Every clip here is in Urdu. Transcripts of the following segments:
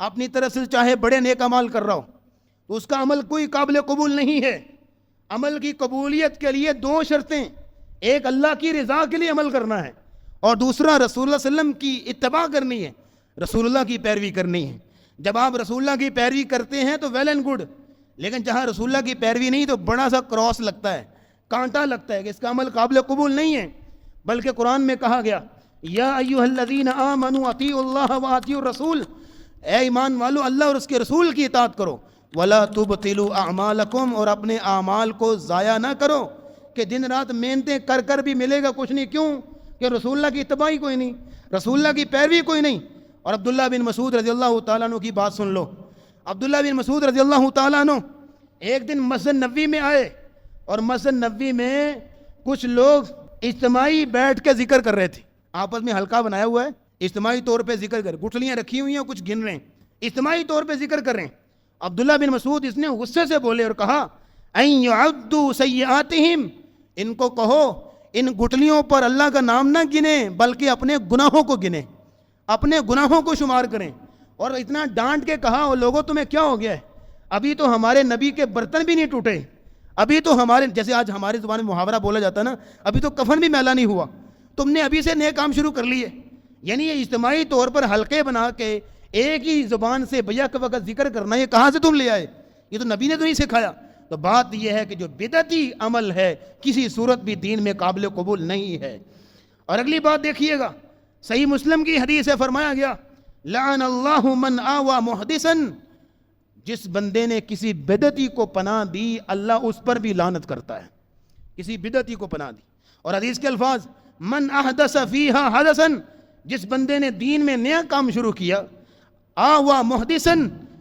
اپنی طرف سے چاہے بڑے نیک اعمال کر رہا ہو تو اس کا عمل کوئی قابل قبول نہیں ہے۔ عمل کی قبولیت کے لیے دو شرطیں، ایک اللہ کی رضا کے لیے عمل کرنا ہے اور دوسرا رسول اللہ صلی اللہ علیہ وسلم کی اتباع کرنی ہے، رسول اللہ کی پیروی کرنی ہے۔ جب آپ رسول اللہ کی پیروی کرتے ہیں تو ویل اینڈ گڈ، لیکن جہاں رسول اللہ کی پیروی نہیں تو بڑا سا کراس لگتا ہے، کانٹا لگتا ہے کہ اس کا عمل قابل قبول نہیں ہے۔ بلکہ قرآن میں کہا گیا یا ایھا الذین آمنوا اطیعوا اللہ واطیعوا الرسول، اے ایمان والو اللہ اور اس کے رسول کی اطاعت کرو، ولا تبطلوا اعمالکم، اور اپنے اعمال کو ضائع نہ کرو کہ دن رات محنتیں کر کر بھی ملے گا کچھ نہیں۔ کیوں؟ کہ رسول اللہ کی اتباع ہی کوئی نہیں، رسول اللہ کی پیروی کوئی نہیں۔ اور عبداللہ بن مسعود رضی اللہ تعالیٰ عنہ کی بات سن لو۔ عبداللہ بن مسعود رضی اللہ تعالیٰ عنہ ایک دن مسجد نبوی میں آئے اور مسجد نبوی میں کچھ لوگ اجتماعی بیٹھ کے ذکر کر رہے تھے، آپس میں حلقہ بنایا ہوا ہے، اجتماعی طور پہ ذکر کر، گٹھلیاں رکھی ہوئی ہیں، کچھ گن رہے ہیں، اجتماعی طور پہ ذکر کر رہے ہیں۔ عبداللہ بن مسعود اس نے غصے سے بولے اور کہا ان یعدوا سیئاتہم، ان کو کہو ان گٹھلیوں پر اللہ کا نام نہ گنیں بلکہ اپنے گناہوں کو گنیں، اپنے گناہوں کو شمار کریں۔ اور اتنا ڈانٹ کے کہا وہ لوگوں تمہیں کیا ہو گیا ہے، ابھی تو ہمارے نبی کے برتن بھی نہیں ٹوٹے، ابھی تو ہمارے، جیسے آج ہماری زبان میں محاورہ بولا جاتا ہے نا، ابھی تو کفن بھی میلا نہیں ہوا، تم نے ابھی سے نیک کام شروع کر لیے۔ یعنی یہ اجتماعی طور پر حلقے بنا کے ایک ہی زبان سے بیک وقت ذکر کرنا، یہ کہاں سے تم لے آئے؟ یہ تو نبی نے تو نہیں سکھایا۔ تو بات یہ ہے کہ جو بدعتی عمل ہے کسی صورت بھی دین میں قابل قبول نہیں ہے۔ اور اگلی بات دیکھیے گا، صحیح مسلم کی حدیث سے فرمایا گیا لعن اللہ من آوى محدثا، جس بندے نے کسی بدعتی کو پناہ دی اللہ اس پر بھی لعنت کرتا ہے، کسی بدعتی کو پناہ دی۔ اور حدیث کے الفاظ من احدث فیہا حدثا، جس بندے نے دین میں نیا کام شروع کیا، آوى محدثا،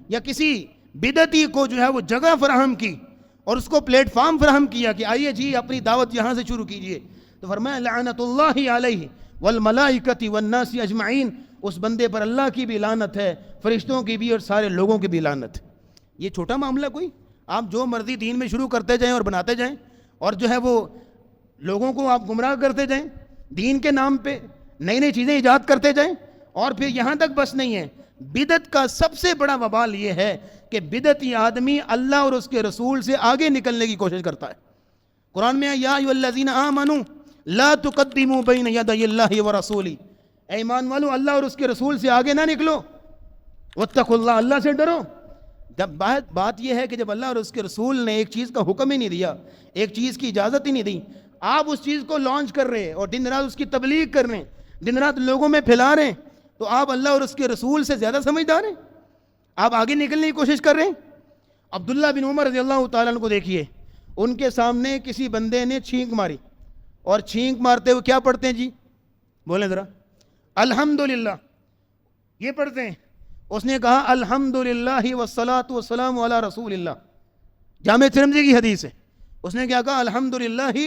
یا کسی بدعتی کو جو ہے وہ جگہ فراہم کی اور اس کو پلیٹ فارم فراہم کیا کہ آئیے جی اپنی دعوت یہاں سے شروع کیجئے، تو فرمایا لعنت اللہ علیہ والملائکۃ والناس اجمعین، اس بندے پر اللہ کی بھی لعنت ہے، فرشتوں کی بھی اور سارے لوگوں کی بھی لعنت ہے۔ یہ چھوٹا معاملہ کوئی؟ آپ جو مرضی دین میں شروع کرتے جائیں اور بناتے جائیں اور جو ہے وہ لوگوں کو آپ گمراہ کرتے جائیں، دین کے نام پہ نئی نئی چیزیں ایجاد کرتے جائیں، اور پھر یہاں تک بس نہیں ہے، بدعت کا سب سے بڑا وبال یہ ہے کہ بدعتی آدمی اللہ اور اس کے رسول سے آگے نکلنے کی کوشش کرتا ہے۔ قرآن میں یا ایھا الذین آمنوا لا تقدموا بین یدی اللہ ورسولہ، اے ایمان والو اللہ اور اس کے رسول سے آگے نہ نکلو، واتقوا اللہ، اللہ سے ڈرو۔ جب بات یہ ہے کہ جب اللہ اور اس کے رسول نے ایک چیز کا حکم ہی نہیں دیا، ایک چیز کی اجازت ہی نہیں دی، آپ اس چیز کو لانچ کر رہے ہیں اور دن رات اس کی تبلیغ کر رہے ہیں، دن رات لوگوں میں پھیلا رہے ہیں، تو آپ اللہ اور اس کے رسول سے زیادہ سمجھدار ہیں؟ آپ آگے نکلنے کی کوشش کر رہے ہیں۔ عبداللہ بن عمر رضی اللہ تعالیٰ عنہ کو دیکھیے، ان کے سامنے کسی بندے نے چھینک ماری، اور چھینک مارتے ہوئے کیا پڑھتے ہیں جی؟ بولیں ذرا، الحمدللہ، یہ پڑھتے ہیں۔ اس نے کہا الحمدللہ والصلاۃ والسلام علی رسول اللہ، جامع ترمذی کی حدیث ہے۔ اس نے کیا کہا؟ الحمدللہ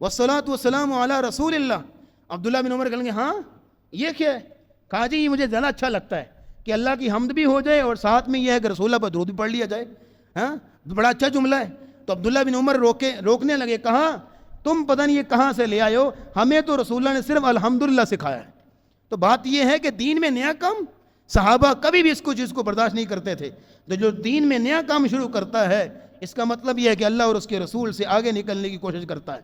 والصلاۃ والسلام علی رسول اللہ۔ عبداللہ بن عمر کہیں گے ہاں یہ کیا ہے؟ کہا جی یہ مجھے زیادہ اچھا لگتا ہے کہ اللہ کی حمد بھی ہو جائے اور ساتھ میں یہ ہے کہ رسول اللہ پر درود بھی پڑھ لیا جائے، ہاں بڑا اچھا جملہ ہے۔ تو عبداللہ بن عمر روکنے لگے، کہا تم پتہ نہیں یہ کہاں سے لے آئے ہو، ہمیں تو رسول اللہ نے صرف الحمدللہ سکھایا ہے۔ تو بات یہ ہے کہ دین میں نیا کام، صحابہ کبھی بھی اس کو چیز کو برداشت نہیں کرتے تھے، تو جو دین میں نیا کام شروع کرتا ہے اس کا مطلب یہ ہے کہ اللہ اور اس کے رسول سے آگے نکلنے کی کوشش کرتا ہے۔